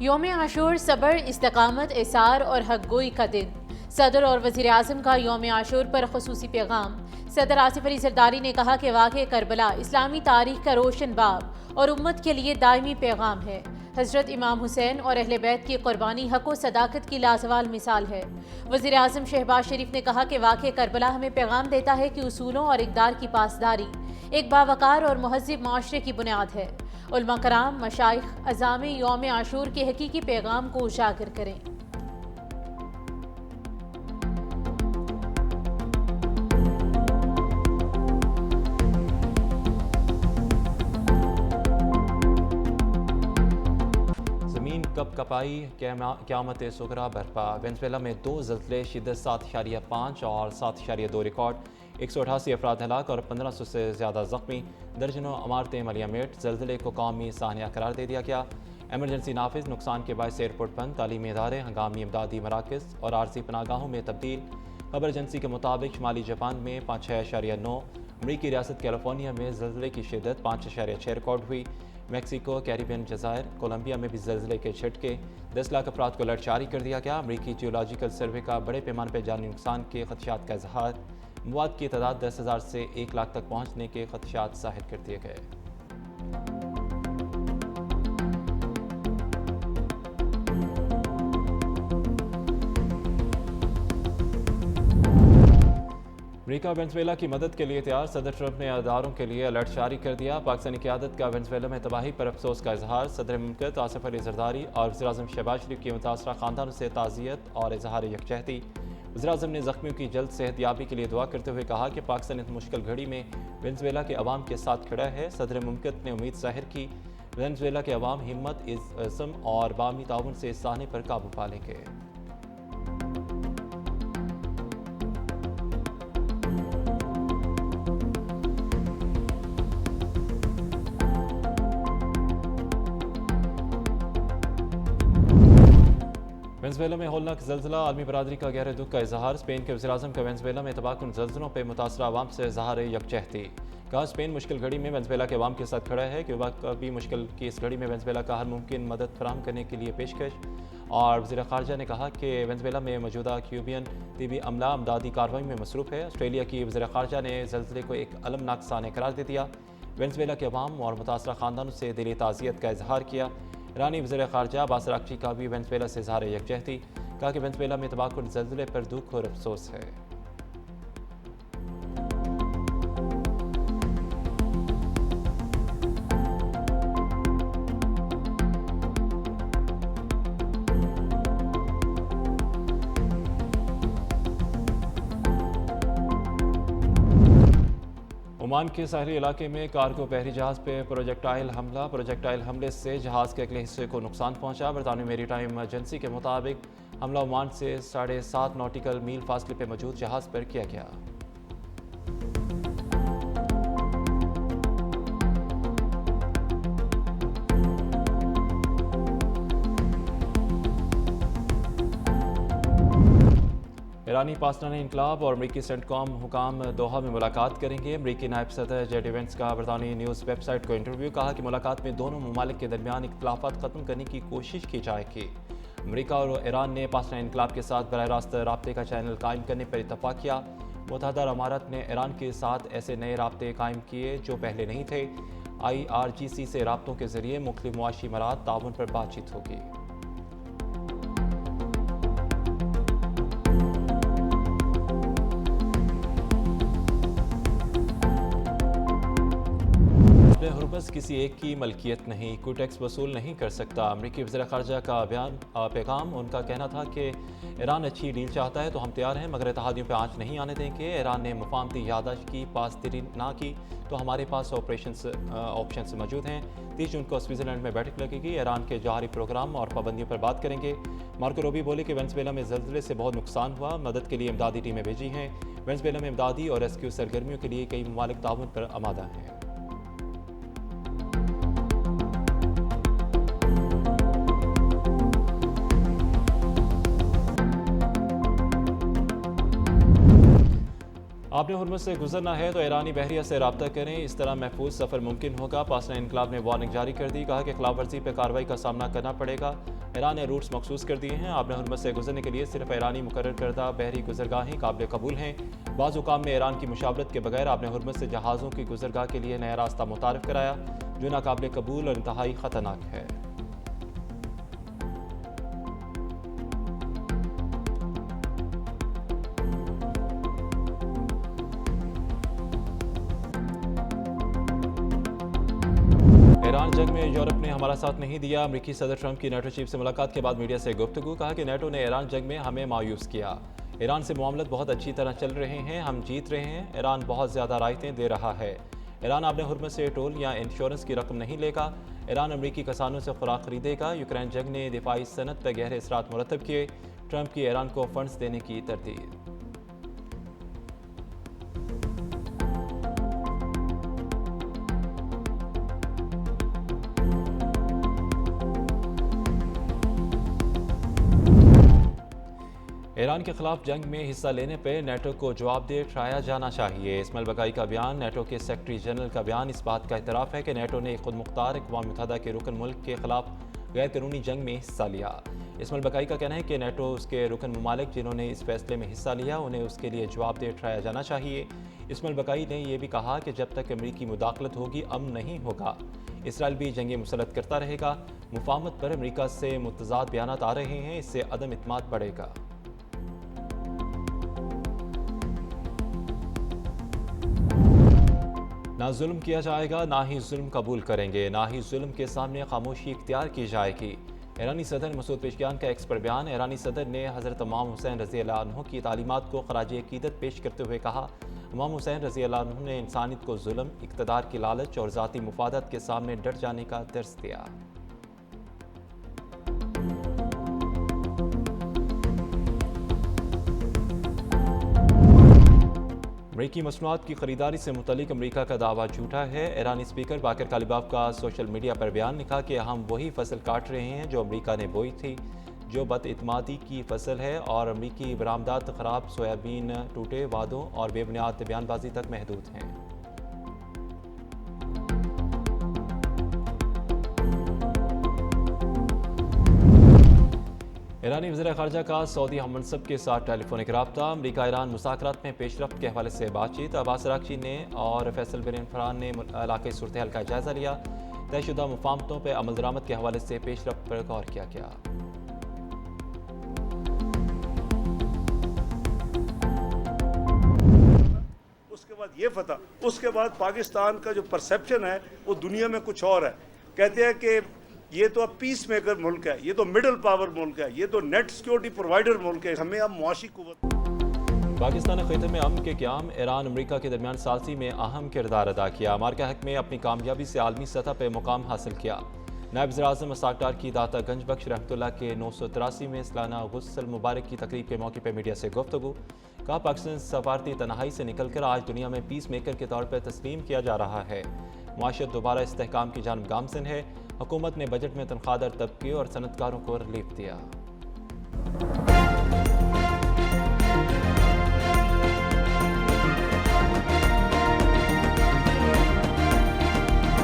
यौम आशूर सबर, इस्तकामत, इसार और हक गोई का दिन। सदर और वज़ीर आज़म का यौम आशूर पर ख़ुसूसी पैगाम। सदर आसिफ अली ज़रदारी ने कहा कि वाक़े करबला इस्लामी तारीख का रोशन बाब और उम्मत के लिए दायमी पैगाम है। हज़रत इमाम हुसैन और अहले बैत की क़ुरबानी हक़ व सदाकत की लाजवाल मिसाल है। वज़ीर आज़म शहबाज शरीफ ने कहा कि वाक़े करबला हमें पैगाम देता है कि उसूलों और इक़दार की पासदारी एक बावकार और महज़्ज़ब माशरे की बुनियाद है। उलमा कराम, मशाइख अज़ाम यौम आशूर के हकीकी पैगाम को उजागर करें। ज़मीन कब कपाई, क़यामत सुगरा बरपा। वेनेज़ुएला में 2 ज़लज़ले शिद्दत 7.5 और 7.2 रिकॉर्ड। 188 अफराद हलाक और 1500 से ज़्यादा ज़ख्मी। दर्जनों इमारतें मलियामेट। ज़लज़ले को कौमी सानिया करार दे दिया गया। एमरजेंसी नाफिज, नुकसान के बायस एयरपोर्ट बंद। तालीमी इदारे हंगामी इमदादी मराकज़ और आरजी पनागाहों में तब्दील। खबर एजेंसी के मुताबिक शुमाली जापान में 6.9, अमरीकी रियासत कैलिफोर्निया में ज़लज़ले की शिद्दत 5.6 रिकॉर्ड हुई। मैक्सिको, कैरिबियन जज़ायर, कोलंबिया में भी ज़लज़ले के झटके। 10 लाख अफराद को अलर्ट जारी कर दिया गया। अमरीकी जियोलॉजिकल सर्वे का बड़े पैमाने पर जानी नुकसान के खदशात का इजहार। मवाद की तादाद 10,000 से 1 लाख तक पहुँचने के खदशात ज़ाहिर कर दिए गए। अमरीका वेनेज़ुएला की मदद के लिए तैयार। सदर ट्रंप ने अदारों के लिए अलर्ट जारी कर दिया। पाकिस्तानी क़यादत का वेनेज़ुएला में तबाही पर अफसोस का इजहार। सदर मुमलिकत आसिफ अली ज़रदारी और वज़ीर-ए-आज़म शहबाज शरीफ की मुतासरा ख़ानदानों से ताज़ियत और इजहार यकजहती। वज़ीर-ए-आज़म ने ज़ख्मियों की जल्द सेहतयाबी के लिए दुआ करते हुए कहा कि पाकिस्तान इस मुश्किल घड़ी में वेनेज़ुएला के अवाम के साथ खड़ा है। सदर मुमलिकत ने उम्मीद ज़ाहिर की वेनेज़ुएला के अवाम हिम्मत, इज़्म और बामी ताउन से इस साहने पर काबू पा लेंगे। वेनेज़ुएला में होलनाक ज़लज़ला, आलमी बरादरी का गहरे दुख का इजहार। स्पेन के वज़ीर-ए-आज़म का वेनेज़ुएला में तबाहकुन ज़लज़लों पर मुतासरा अवाम से इजहार यकजहती। कहा, स्पेन मुश्किल घड़ी में वेनेज़ुएला के अवाम के साथ खड़ा है। क्यूबा कभी मुश्किल की इस घड़ी में वेनेज़ुएला का हर मुमकिन मदद फराहम करने के लिए पेशकश। और वज़ीर ख़ारजा ने कहा कि वेनेज़ुएला में मौजूदा क्यूबियन तिबी अमला इमदादी कार्रवाई में मसरूफ़ है। ऑस्ट्रेलिया की वज़ीर ख़ारजा ने ज़लज़ले को एक अलमनाक साने करार दे दिया। वेनेज़ुएला के अवाम और मुतासरा ख़ानदानों से दिली ताज़ियत का इजहार किया। ईरानी वज़ीर ख़ारजा अब्बास अराग़ची का भी वेनेज़ुएला से इजहार यकजहती। कहा कि वेनेज़ुएला में तबाहकुन ज़लज़ले पर दुख और अफसोस है। ओमान के साहली इलाके में कार्गो बहरी जहाज़ पे प्रोजेक्टाइल हमला। प्रोजेक्टाइल हमले से जहाज़ के अगले हिस्से को नुकसान पहुंचा। बरतानवी मेरीटाइम एजेंसी के मुताबिक हमला ओमान से 7.5 नॉटिकल मील फासले पर मौजूद जहाज़ पर किया गया। ईरानी पासदान इनकलाब और अमरीकी सेंटकॉम हुकाम दोहा में मुलाकात करेंगे। अमरीकी नायब सदर जेड वेंस का बरतानी न्यूज़ वेबसाइट को इंटरव्यू। कहा कि मुलाकात में दोनों ममालिक के दरमियान इख्तलाफात ख़त्म करने की कोशिश की जाएगी। अमरीका और ईरान ने पासदान इनकलाब के साथ बराह रास्त राब्ते का चैनल कायम करने पर इत्तफाक किया। मुत्तहदा अमारात ने ईरान के साथ ऐसे नए राब्ते कायम किए जो पहले नहीं थे। IRGC से राब्तों के जरिए मुख्तलिफ मुआशी मरात ताउन पर बातचीत होगी। हुर्बस किसी एक की मलकियत नहीं, कोई टैक्स वसूल नहीं कर सकता। अमरीकी वज़ीर ख़ारजा का पैगाम। उनका कहना था कि ईरान अच्छी डील चाहता है तो हम तैयार हैं, मगर इत्तेहादियों पर आँच नहीं आने देंगे। ईरान ने मुफाहमती याददाश्त की, पासदारी ना की तो हमारे पास ऑप्शंस मौजूद हैं। 30 जून को स्विट्ज़रलैंड में बैठक लगेगी। ईरान के जौहरी प्रोग्राम और पाबंदियों पर बात करेंगे। मार्को रूबियो बोले कि वेनेज़ुएला में ज़लज़ले से बहुत नुकसान हुआ, मदद के लिए इमदादी टीमें भेजी हैं। वेनेज़ुएला में इमदादी और रेस्क्यू सरगर्मियों के लिए कई ममालिक ताउन पर आमादा हैं। आपने हुर्मुज़ से गुजरना है तो ईरानी बहरिया से रब्ता करें, इस तरह महफूज सफ़र मुमकिन होगा। पासदान इनकलाब ने वार्निंग जारी कर दी। कहा कि खिलाफ वर्जी पर कार्रवाई का सामना करना पड़ेगा। ईरान ने रूट्स मखसूस कर दिए हैं। आबने हुर्मुज़ से गुजरने के लिए सिर्फ ईरानी मुकर्रर करदा बहरी गुजरगाहें काबिल कबूल हैं। बाज़ हुकाम ने ईरान की मुशावरत के बगैर आबने हुर्मुज़ से जहाज़ों की गुजरगाह के लिए नया रास्ता मुतारिफ कराया, जो नाकाबिल कबूल और इंतहाई ख़तरनाक है। ईरान जंग में यूरोप ने हमारा साथ नहीं दिया। अमेरिकी सदर ट्रंप की नेटो चीफ से मुलाकात के बाद मीडिया से गुफ्तगू, कहा कि नेटो ने ईरान जंग में हमें मायूस किया। ईरान से मामलत बहुत अच्छी तरह चल रहे हैं, हम जीत रहे हैं। ईरान बहुत ज़्यादा रायतें दे रहा है। ईरान आबने हुर्मुज़ से टोल या इंश्योरेंस की रकम नहीं लेगा। ईरान अमेरिकी किसानों से खुराक खरीदेगा। यूक्रेन जंग ने दिफाई सनत पर गहरे असरात मुरतब किए। ट्रंप की ईरान को फंड्स देने की तरदीद। ईरान के खिलाफ जंग में हिस्सा लेने पर नेटो को जवाबदेह ठहराया जाना चाहिए। इस्माइल बकाई का बयान। नेटो के सेक्रेटरी जनरल का बयान इस बात का इतराफ़ है कि नेटो ने खुद मुख्तार अक़वाम मुत्तहिदा के रुकन मुल्क के खिलाफ गैर कानूनी जंग में हिस्सा लिया। इस्माइल बकाई का कहना है कि नेटो उसके रुकन ममालिक जिन्होंने इस फैसले में हिस्सा लिया उन्हें उसके लिए जवाबदेह ठहराया जाना चाहिए। इस्माइल बकाई ने यह भी कहा कि जब तक अमरीकी मुदाखलत होगी अमन नहीं होगा। इसराइल भी जंगें मुसलत करता रहेगा। मुफाहमत पर अमरीका से मुतज़ाद बयानात आ रहे हैं, इससे अदम इत्मीनान बढ़ेगा। ना जुल्म किया जाएगा, ना ही जुल्म कबूल करेंगे, ना ही जुल्म के सामने खामोशी इख्तियार की जाएगी। ईरानी सदर मसूद पेशकियान का एक्स पर बयान। ईरानी सदर ने हज़रत इमाम हुसैन रज़ी अल्लाह अन्हु की तालीमात को ख़राज अक़ीदत पेश करते हुए कहा, इमाम हुसैन रज़ी अल्लाह अन्हु ने इंसानियत को जुल्म, इक़्तिदार की लालच और ज़ाती मुफादत के सामने डट जाने का दर्स दिया। अमरीकी मसनूआत की खरीदारी से मुतल्लिक अमरीका का दावा झूठा है। ईरानी स्पीकर बाकर कालिबाफ का सोशल मीडिया पर बयान। लिखा कि हम वही फसल काट रहे हैं जो अमरीका ने बोई थी, जो बदइत्मादी की फसल है, और अमरीकी बरामदात खराब सोयाबीन टूटे वादों और बेबुनियाद बयानबाजी तक महदूद हैं। ईरानी वज़ीर ख़ारजा का सऊदी हममनसब के साथ टेलीफोनिक रब्ता। अमरीका ईरान मुज़ाकरात में पेशरफ्त के हवाले से बातचीत। अब्बास अराग़ची ने और फैसल बिन फरहान ने इलाक़ाई सूरत हाल का जायज़ा लिया। तयशुदा मुफाहमतों पर अमल दरामद के हवाले से पेशरफ्त पर गौर किया गया। उसके बाद ये फतह, उसके बाद पाकिस्तान का जो परसेप्शन है वो दुनिया में कुछ और है। कहते हैं कि ये तो अब पीस मेकर मुल्क है, ये तो मिडिल पावर मुल्क है, ये तो नेट सिक्योरिटी प्रोवाइडर मुल्क है। हमें अब मुआशी कुव्वत। पाकिस्तान खिते में अमन के क़याम। ईरान अमरीका के दरमियान सालसी में अहम किरदार अदा किया। अमेरिका हक में अपनी कामयाबी से आलमी सतह पर मुकाम हासिल किया। नायब वज़ीर-ए-आज़म इसहाक़ डार की दाता गंजबख्श रहमतुल्लाह के 983 में सालाना गुस्ल मुबारक की तकरीब के मौके पर मीडिया से गुफ्तगू। कहा, पाकिस्तान सफारती तन्हाई से निकल कर आज दुनिया में पीस मेकर के तौर पर तस्लीम किया जा रहा है। मुआशरत दोबारा इस्तेहकाम की जानिब गामज़न है। हुकूमत ने बजट में तनख्वाहदार तबके और सनतकारों को रिलीफ दिया।